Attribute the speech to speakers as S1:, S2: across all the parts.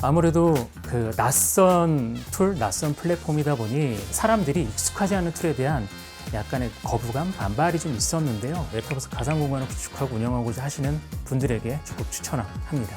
S1: 아무래도 그 낯선 툴, 낯선 플랫폼이다 보니 사람들이 익숙하지 않은 툴에 대한 약간의 거부감, 반발이 좀 있었는데요. 메타버스 가상공간을 구축하고 운영하고자 하시는 분들에게 적극 추천합니다.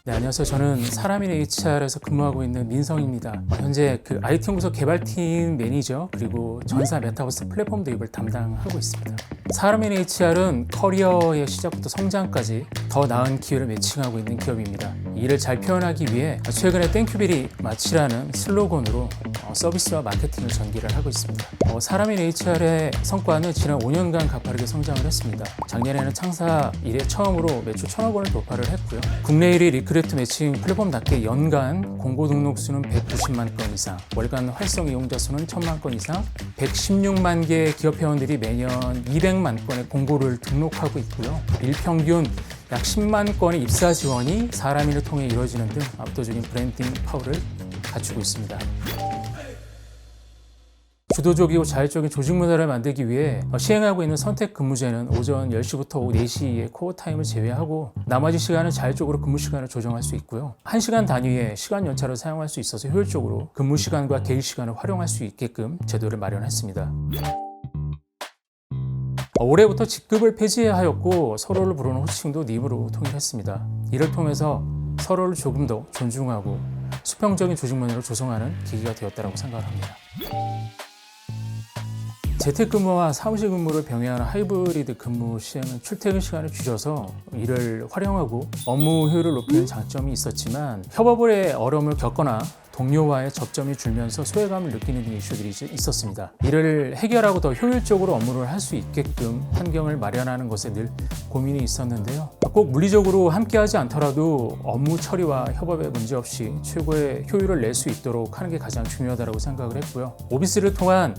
S1: 네, 안녕하세요. 저는 사람인 HR에서 근무하고 있는 민성입니다. 현재 그 IT 연구소 개발팀 매니저 그리고 전사 메타버스 플랫폼 도입을 담당하고 있습니다. 사람인 HR은 커리어의 시작부터 성장까지 더 나은 기회를 매칭하고 있는 기업입니다. 이를 잘 표현하기 위해 최근에 땡큐베리 마치라는 슬로건으로 서비스와 마케팅을 전개를 하고 있습니다. 사람인 HR의 성과는 지난 5년간 가파르게 성장을 했습니다. 작년에는 창사 이래 처음으로 매출 1,000억 원을 돌파를 했고요. 국내 1위 리크루트 매칭 플랫폼답게 연간 공고 등록 수는 190만 건 이상, 월간 활성 이용자 수는 1,000만 건 이상, 116만 개의 기업 회원들이 매년 200만 건의 공고를 등록하고 있고요. 일평균 약 10만 건의 입사 지원이 사람인을 통해 이루어지는 등 압도적인 브랜딩 파워를 갖추고 있습니다. 주도적이고 자율적인 조직 문화를 만들기 위해 시행하고 있는 선택 근무제는 오전 10시부터 오후 4시의 코어 타임을 제외하고 나머지 시간은 자율적으로 근무 시간을 조정할 수 있고요. 1시간 단위의 시간 연차를 사용할 수 있어서 효율적으로 근무 시간과 개인 시간을 활용할 수 있게끔 제도를 마련했습니다. 올해부터 직급을 폐지하였고 서로를 부르는 호칭도 님으로 통일했습니다. 이를 통해서 서로를 조금 더 존중하고 수평적인 조직 문화를 조성하는 계기가 되었다고 생각합니다. 재택근무와 사무실 근무를 병행하는 하이브리드 근무 시에는 출퇴근 시간을 줄여서 이를 활용하고 업무 효율을 높이는 장점이 있었지만 협업의 어려움을 겪거나 동료와의 접점이 줄면서 소외감을 느끼는 등의 이슈들이 있었습니다. 이를 해결하고 더 효율적으로 업무를 할 수 있게끔 환경을 마련하는 것에 늘 고민이 있었는데요. 꼭 물리적으로 함께하지 않더라도 업무 처리와 협업에 문제없이 최고의 효율을 낼 수 있도록 하는 게 가장 중요하다고 생각을 했고요. 오피스를 통한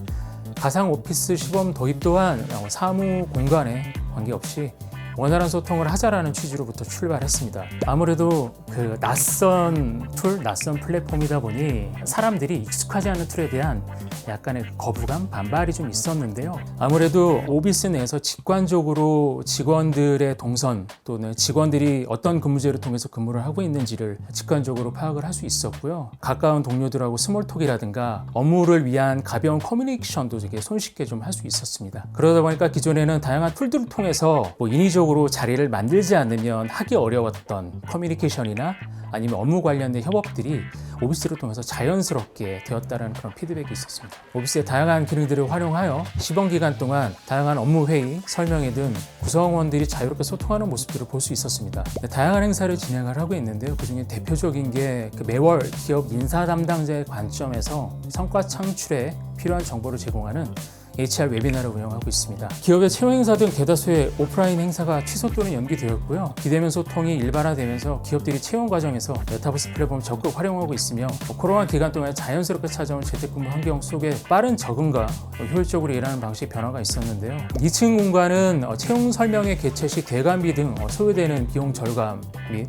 S1: 가상 오피스 시범 도입 또한 사무 공간에 관계없이 원활한 소통을 하자라는 취지로부터 출발했습니다. 아무래도 그 낯선 툴, 낯선 플랫폼이다 보니 사람들이 익숙하지 않은 툴에 대한 약간의 거부감, 반발이 좀 있었는데요. 아무래도 오피스 내에서 직관적으로 직원들의 동선 또는 직원들이 어떤 근무제를 통해서 근무를 하고 있는지를 직관적으로 파악을 할 수 있었고요. 가까운 동료들하고 스몰톡이라든가 업무를 위한 가벼운 커뮤니케이션도 되게 손쉽게 좀 할 수 있었습니다. 그러다 보니까 기존에는 다양한 툴들을 통해서 인위적으로 자리를 만들지 않으면 하기 어려웠던 커뮤니케이션이나 아니면 업무 관련된 협업들이 오피스를 통해서 자연스럽게 되었다는 그런 피드백이 있었습니다. 오피스의 다양한 기능들을 활용하여 시범 기간 동안 다양한 업무 회의, 설명회 등 구성원들이 자유롭게 소통하는 모습들을 볼 수 있었습니다. 다양한 행사를 진행을 하고 있는데요. 그중에 대표적인 게 매월 기업 인사 담당자의 관점에서 성과 창출에 필요한 정보를 제공하는 HR 웨비나를 운영하고 있습니다. 기업의 채용 행사 등 대다수의 오프라인 행사가 취소 또는 연기되었고요. 비대면 소통이 일반화되면서 기업들이 채용 과정에서 메타버스 플랫폼을 적극 활용하고 있으며 코로나 기간 동안 자연스럽게 찾아온 재택근무 환경 속에 빠른 적응과 효율적으로 일하는 방식 변화가 있었는데요. 2층 공간은 채용 설명회 개최 시 대관비 등 소요되는 비용 절감 및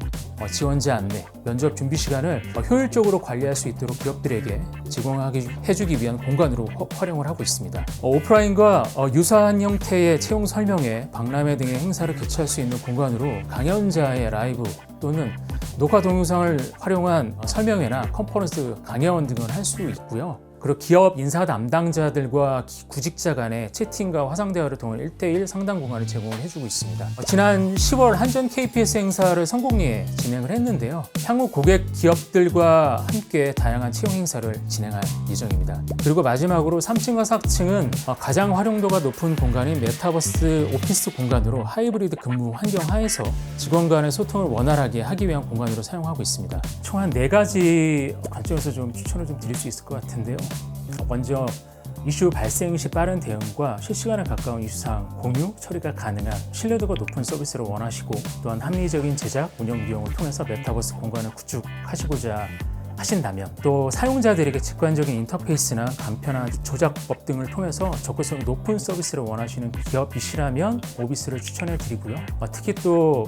S1: 지원자 안내, 면접 준비 시간을 효율적으로 관리할 수 있도록 기업들에게 제공해주기 위한 공간으로 활용을 하고 있습니다. 오프라인과 유사한 형태의 채용 설명회, 박람회 등의 행사를 개최할 수 있는 공간으로 강연자의 라이브 또는 녹화 동영상을 활용한 설명회나 컨퍼런스, 강연 등을 할 수 있고요. 그리고 기업 인사 담당자들과 구직자 간의 채팅과 화상 대화를 통한 1대1 상담 공간을 제공을 해주고 있습니다. 지난 10월 한전 KPS 행사를 성공리에 진행을 했는데요. 향후 고객 기업들과 함께 다양한 채용 행사를 진행할 예정입니다. 그리고 마지막으로 3층과 4층은 가장 활용도가 높은 공간인 메타버스 오피스 공간으로 하이브리드 근무 환경 하에서 직원 간의 소통을 원활하게 하기 위한 공간으로 사용하고 있습니다. 총 한 4가지 관점에서 좀 추천을 좀 드릴 수 있을 것 같은데요. 먼저 이슈 발생 시 빠른 대응과 실시간에 가까운 이슈사항 공유, 처리가 가능한 신뢰도가 높은 서비스를 원하시고 또한 합리적인 제작, 운영 비용을 통해서 메타버스 공간을 구축하시고자 하신다면 또 사용자들에게 직관적인 인터페이스나 간편한 조작법 등을 통해서 접근성이 높은 서비스를 원하시는 기업이시라면 오비스를 추천해 드리고요. 특히 또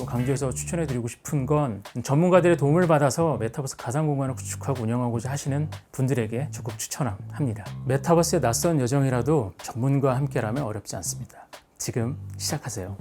S1: 강조해서 추천해 드리고 싶은 건 전문가들의 도움을 받아서 메타버스 가상공간을 구축하고 운영하고자 하시는 분들에게 적극 추천합니다. 메타버스의 낯선 여정이라도 전문가와 함께라면 어렵지 않습니다. 지금 시작하세요.